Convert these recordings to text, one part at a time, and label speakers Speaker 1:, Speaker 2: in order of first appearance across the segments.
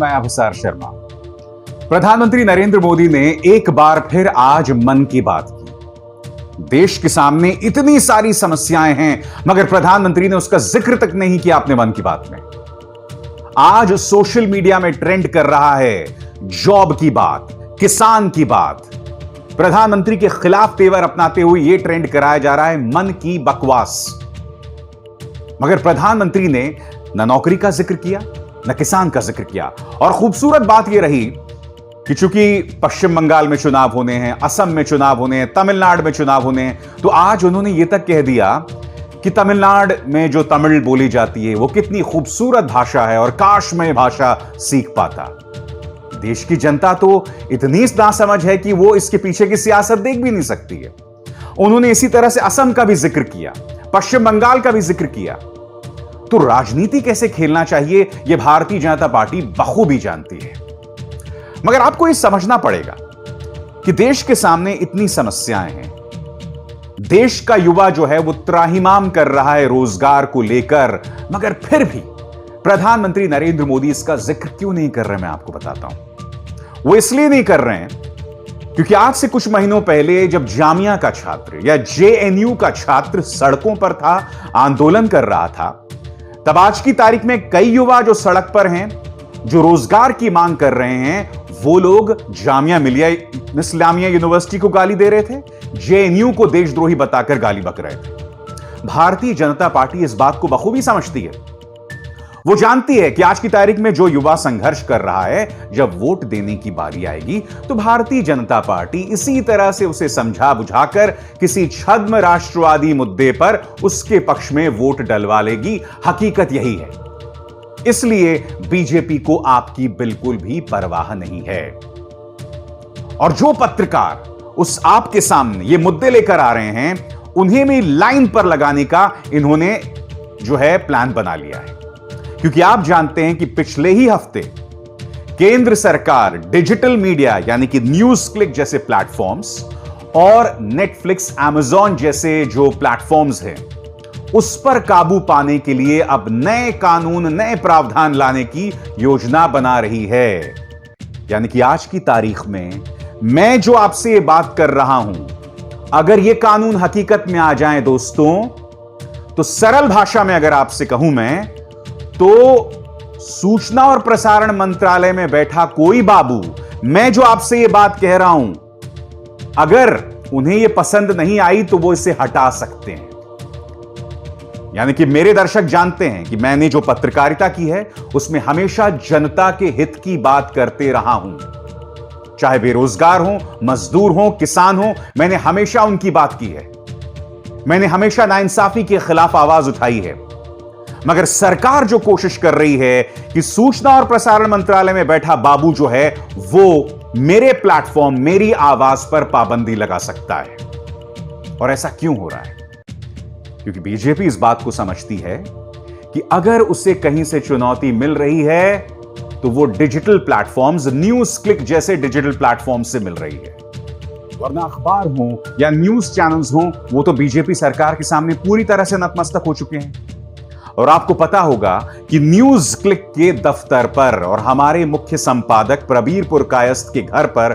Speaker 1: मैं अभिसार शर्मा। प्रधानमंत्री नरेंद्र मोदी ने एक बार फिर आज मन की बात की। देश के सामने इतनी सारी समस्याएं हैं, मगर प्रधानमंत्री ने उसका जिक्र तक नहीं किया अपने मन की बात में। आज सोशल मीडिया में ट्रेंड कर रहा है जॉब की बात, किसान की बात। प्रधानमंत्री के खिलाफ तेवर अपनाते हुए यह ट्रेंड कराया जा रहा है मन की बकवास। मगर प्रधानमंत्री ने न नौकरी का जिक्र किया, न किसान का जिक्र किया। और खूबसूरत बात यह रही कि चूंकि पश्चिम बंगाल में चुनाव होने हैं, असम में चुनाव होने हैं, तमिलनाडु में चुनाव होने हैं, तो आज उन्होंने यह तक कह दिया कि तमिलनाडु में जो तमिल बोली जाती है वो कितनी खूबसूरत भाषा है और काश मैं भाषा सीख पाता। देश की जनता तो इतनी नासमझ है कि वो इसके पीछे की सियासत देख भी नहीं सकती है। उन्होंने इसी तरह से असम का भी जिक्र किया, पश्चिम बंगाल का भी जिक्र किया। तो राजनीति कैसे खेलना चाहिए यह भारतीय जनता पार्टी बखूबी जानती है। मगर आपको यह समझना पड़ेगा कि देश के सामने इतनी समस्याएं हैं। देश का युवा जो है वो त्राहिमाम कर रहा है रोजगार को लेकर, मगर फिर भी प्रधानमंत्री नरेंद्र मोदी इसका जिक्र क्यों नहीं कर रहे, मैं आपको बताता हूं। वो इसलिए नहीं कर रहे हैं क्योंकि आज से कुछ महीनों पहले जब जामिया का छात्र या जेएनयू का छात्र सड़कों पर था, आंदोलन कर रहा था, तब आज की तारीख में कई युवा जो सड़क पर हैं, जो रोजगार की मांग कर रहे हैं, वो लोग जामिया मिलिया इस्लामिया यूनिवर्सिटी को गाली दे रहे थे, जेएनयू को देशद्रोही बताकर गाली बक रहे थे। भारतीय जनता पार्टी इस बात को बखूबी समझती है। वो जानती है कि आज की तारीख में जो युवा संघर्ष कर रहा है, जब वोट देने की बारी आएगी तो भारतीय जनता पार्टी इसी तरह से उसे समझा बुझाकर किसी छद्म राष्ट्रवादी मुद्दे पर उसके पक्ष में वोट डलवा लेगी। हकीकत यही है। इसलिए बीजेपी को आपकी बिल्कुल भी परवाह नहीं है। और जो पत्रकार उस आपके सामने ये मुद्दे लेकर आ रहे हैं, उन्हें भी लाइन पर लगाने का इन्होंने जो है प्लान बना लिया है। क्योंकि आप जानते हैं कि पिछले ही हफ्ते केंद्र सरकार डिजिटल मीडिया यानी कि न्यूज क्लिक जैसे प्लेटफॉर्म्स और नेटफ्लिक्स, अमेजॉन जैसे जो प्लेटफॉर्म्स हैं, उस पर काबू पाने के लिए अब नए कानून, नए प्रावधान लाने की योजना बना रही है। यानी कि आज की तारीख में मैं जो आपसे ये बात कर रहा हूं, अगर ये कानून हकीकत में आ जाएं दोस्तों, तो सरल भाषा में अगर आपसे कहूं मैं, तो सूचना और प्रसारण मंत्रालय में बैठा कोई बाबू, मैं जो आपसे यह बात कह रहा हूं, अगर उन्हें यह पसंद नहीं आई तो वो इसे हटा सकते हैं। यानी कि मेरे दर्शक जानते हैं कि मैंने जो पत्रकारिता की है उसमें हमेशा जनता के हित की बात करते रहा हूं। चाहे बेरोजगार हो, मजदूर हो, किसान हो, मैंने हमेशा उनकी बात की है। मैंने हमेशा नाइंसाफी के खिलाफ आवाज उठाई है। मगर सरकार जो कोशिश कर रही है कि सूचना और प्रसारण मंत्रालय में बैठा बाबू जो है वो मेरे प्लेटफॉर्म, मेरी आवाज पर पाबंदी लगा सकता है। और ऐसा क्यों हो रहा है? क्योंकि बीजेपी इस बात को समझती है कि अगर उसे कहीं से चुनौती मिल रही है तो वो डिजिटल प्लेटफॉर्म्स, न्यूज क्लिक जैसे डिजिटल प्लेटफॉर्म से मिल रही है। वरना अखबार हो या न्यूज चैनल्स हो, वो तो बीजेपी सरकार के सामने पूरी तरह से नतमस्तक हो चुके हैं। और आपको पता होगा कि न्यूज क्लिक के दफ्तर पर और हमारे मुख्य संपादक प्रबीर पुरकायस्थ के घर पर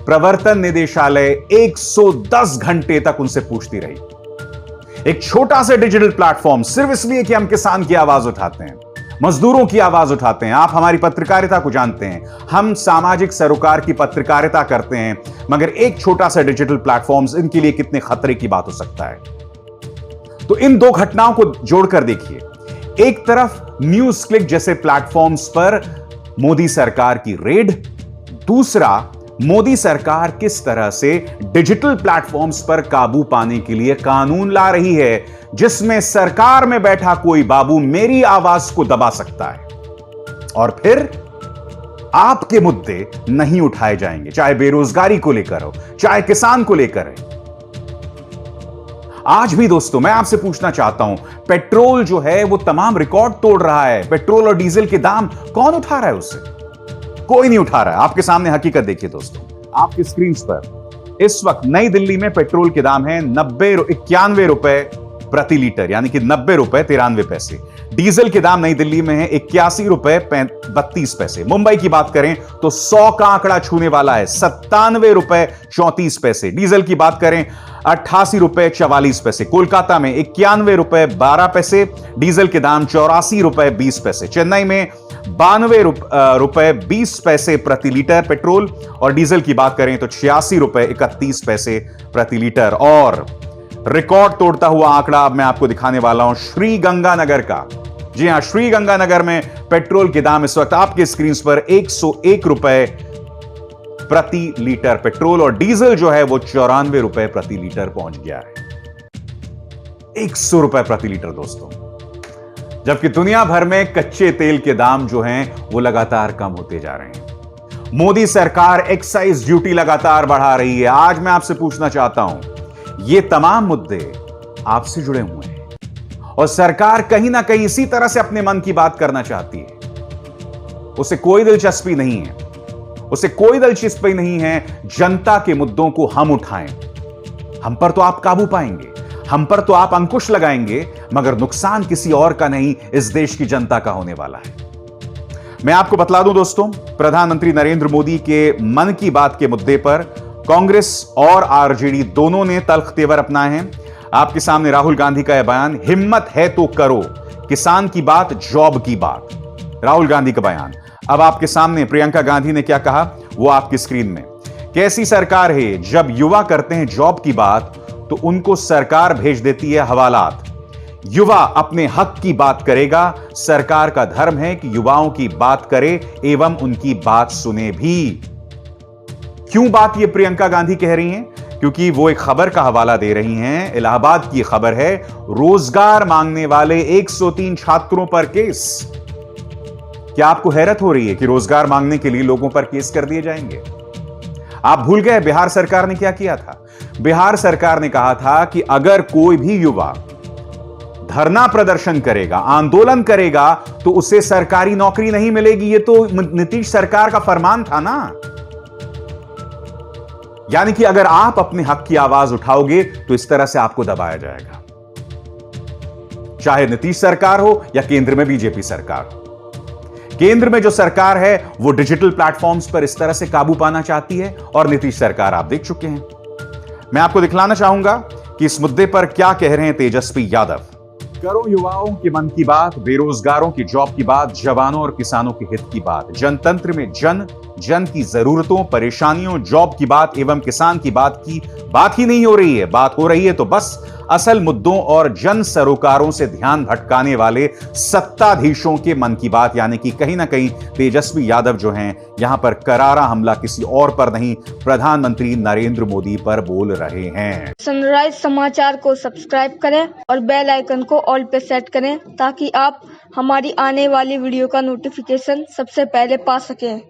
Speaker 1: प्रवर्तन निदेशालय 110 घंटे तक उनसे पूछती रही। एक छोटा सा डिजिटल प्लेटफॉर्म, सिर्फ इसलिए कि हम किसान की आवाज उठाते हैं, मजदूरों की आवाज उठाते हैं। आप हमारी पत्रकारिता को जानते हैं, हम सामाजिक सरोकार की पत्रकारिता करते हैं, मगर एक छोटा सा डिजिटल प्लेटफॉर्म इनके लिए कितने खतरे की बात हो सकता है। तो इन दो घटनाओं को जोड़कर देखिए। एक तरफ न्यूज क्लिक जैसे प्लेटफॉर्म्स पर मोदी सरकार की रेड, दूसरा मोदी सरकार किस तरह से डिजिटल प्लेटफॉर्म्स पर काबू पाने के लिए कानून ला रही है, जिसमें सरकार में बैठा कोई बाबू मेरी आवाज को दबा सकता है और फिर आपके मुद्दे नहीं उठाए जाएंगे, चाहे बेरोजगारी को लेकर हो, चाहे किसान को लेकर है। आज भी दोस्तों मैं आपसे पूछना चाहता हूं, पेट्रोल जो है वो तमाम रिकॉर्ड तोड़ रहा है। पेट्रोल और डीजल के दाम कौन उठा रहा है उससे? कोई नहीं उठा रहा है। आपके सामने हकीकत देखिए दोस्तों, आपकी स्क्रीन पर इस वक्त नई दिल्ली में पेट्रोल के दाम है 91 रुपए प्रति लीटर, यानी कि 90 रुपए 93 पैसे। डीजल के दाम नई दिल्ली में है 81 रुपए 32 पैसे। मुंबई की बात करें तो 100 का आंकड़ा छूने वाला है 97 रुपए 34 पैसे। डीजल की बात करें 88 रुपए 44 पैसे। कोलकाता में 91 रुपए 12 पैसे, डीजल के दाम 84 रुपए 20 पैसे। चेन्नई में 92 रुपए 20 पैसे प्रति लीटर पेट्रोल और डीजल की बात करें तो 86 रुपए 31 पैसे प्रति लीटर। और रिकॉर्ड तोड़ता हुआ आंकड़ा अब मैं आपको दिखाने वाला हूं श्रीगंगानगर का। जी हां, श्रीगंगानगर में पेट्रोल के दाम इस वक्त आपके स्क्रीन पर 101 रुपए प्रति लीटर पेट्रोल और डीजल जो है वो 94 रुपए प्रति लीटर पहुंच गया है। 100 रुपए प्रति लीटर दोस्तों, जबकि दुनिया भर में कच्चे तेल के दाम जो हैं वो लगातार कम होते जा रहे हैं। मोदी सरकार एक्साइज ड्यूटी लगातार बढ़ा रही है। आज मैं आपसे पूछना चाहता हूं, ये तमाम मुद्दे आपसे जुड़े हुए हैं और सरकार कहीं ना कहीं इसी तरह से अपने मन की बात करना चाहती है। उसे कोई दिलचस्पी नहीं है, उसे कोई दिलचस्पी नहीं है जनता के मुद्दों को हम उठाएं। हम पर तो आप काबू पाएंगे, हम पर तो आप अंकुश लगाएंगे, मगर नुकसान किसी और का नहीं, इस देश की जनता का होने वाला है। मैं आपको बतला दूं दोस्तों, प्रधानमंत्री नरेंद्र मोदी के मन की बात के मुद्दे पर कांग्रेस और आरजेडी दोनों ने तल्ख तेवर अपनाए हैं। आपके सामने राहुल गांधी का यह बयान, हिम्मत है तो करो, किसान की बात, जॉब की बात। राहुल गांधी का बयान। अब आपके सामने प्रियंका गांधी ने क्या कहा, वो आपकी स्क्रीन में। कैसी सरकार है, जब युवा करते हैं जॉब की बात तो उनको सरकार भेज देती है हवालात। युवा अपने हक की बात करेगा, सरकार का धर्म है कि युवाओं की बात करे एवं उनकी बात सुने भी। क्यों बात ये प्रियंका गांधी कह रही हैं? क्योंकि वो एक खबर का हवाला दे रही हैं। इलाहाबाद की खबर है, रोजगार मांगने वाले 103 छात्रों पर केस। क्या आपको हैरत हो रही है कि रोजगार मांगने के लिए लोगों पर केस कर दिए जाएंगे? आप भूल गए बिहार सरकार ने क्या किया था? बिहार सरकार ने कहा था कि अगर कोई भी युवा धरना प्रदर्शन करेगा, आंदोलन करेगा, तो उसे सरकारी नौकरी नहीं मिलेगी। ये तो नीतीश सरकार का फरमान था ना। यानी कि अगर आप अपने हक की आवाज उठाओगे तो इस तरह से आपको दबाया जाएगा, चाहे नीतीश सरकार हो या केंद्र में बीजेपी सरकार हो। केंद्र में जो सरकार है वो डिजिटल प्लेटफॉर्म्स पर इस तरह से काबू पाना चाहती है और नीतीश सरकार आप देख चुके हैं। मैं आपको दिखलाना चाहूंगा कि इस मुद्दे पर क्या कह रहे हैं तेजस्वी यादव। करो युवाओं के मन की बात, बेरोजगारों की जॉब की बात, जवानों और किसानों के हित की बात। जनतंत्र में जन जन की जरूरतों, परेशानियों, जॉब की बात एवं किसान की बात ही नहीं हो रही है। बात हो रही है तो बस असल मुद्दों और जन सरोकारों से ध्यान भटकाने वाले सत्ताधीशों के मन की बात। यानी कि कहीं ना कहीं तेजस्वी यादव जो हैं यहां पर करारा हमला किसी और पर नहीं, प्रधानमंत्री नरेंद्र मोदी पर बोल रहे हैं।
Speaker 2: सनराइज समाचार को सब्सक्राइब करें और बेल आइकन को ऑल पे सेट करें ताकि आप हमारी आने वाली वीडियो का नोटिफिकेशन सबसे पहले पा सकें।